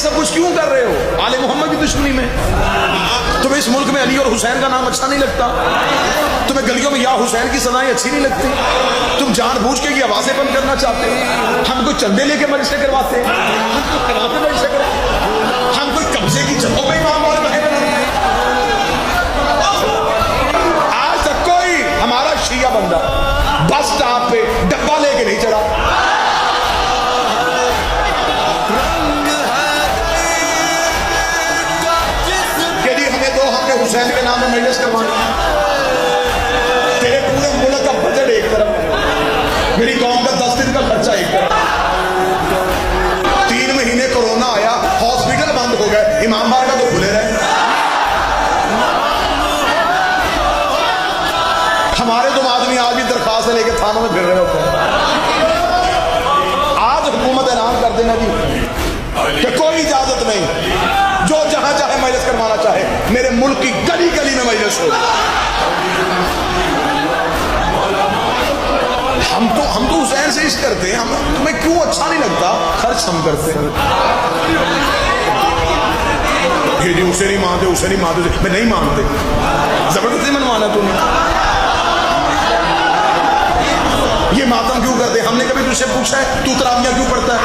सब कुछ क्यों कर रहे हो? आले मोहम्मद की दुश्मनी में। तुम्हें इस मुल्क में अली और हुसैन का नाम अच्छा नहीं लगता? तुम्हें गलियों में या हुसैन की सदाएं अच्छी नहीं लगती? तुम जानबूझ के ये आवाजें बंद करना चाहते हो? हम कोई चंदे लेके मजलिसें करवाते हैं? हम कोई कराते मजलिसें करवाते? हम कोई कब्जे की जगहों पे इमाम और बहन बनाते हैं? आज तक कोई हमारा शिया बंदा बस स्टॉप पे डब्बा लेके नहीं चला। हुसैन के नाम में मजलिस करवाना, तेरे पूरे मुल्क का बजट एक तरफ, मेरी कौम का 10 दिन का खर्चा एक तरफ। 3 महीने कोरोना आया, हॉस्पिटल बंद हो गए, इमाम बार का तो खुले रहे। हमारे तुम आदमी आज भी दरखास्त लेके थानों में फिर रहे होते हैं। आज हुकूमत ऐलान कर देना जी कि कोई इजाजत नहीं, जो जहां चाहे मजलिस करवाना चाहे, मेरे मुल्क की गली गली में मजलिस हो। हम तो हुसैन से इश्क करते हैं, हम तुम्हें क्यों अच्छा नहीं लगता? खर्च हम करते हैं। ये जी उसे नहीं मानते, उसे नहीं मानते, मैं नहीं मानते, जबरदस्ती मनवाना तूने। ये मातम क्यों करते? हमने कभी तुझसे पूछा है तू तरावियां क्यों पढ़ता है?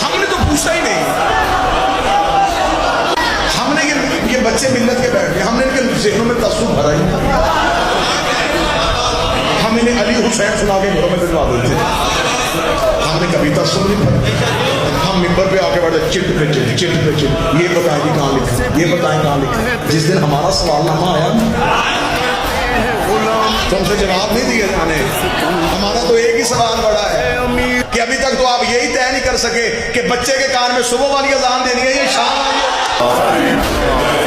हमने तो पूछा ही नहीं। हमने ये बच्चे मिल्लत के बैठ गए, हमने इनके ज़हनों में तस्सुब भरा ही नहीं। हम इन्हें अली हुसैन सुना के घरों में भिजवा देते। हमने कभी तस्सुब नहीं भरा। हम मिंबर पे आके बैठे, चिट पे चिट, चिट पे चिट, ये बताएं कि कहाँ लिखा, ये बताएं कहाँ लिखा। जिस दिन हमारा सवालनामा आया तुमसे जवाब नहीं दिए जाने। हमारा तो एक ही सवाल बड़ा है कि अभी तक तो आप यही तय नहीं कर सके कि बच्चे के कान में सुबह वाली अजान देनी है या शाम वाली।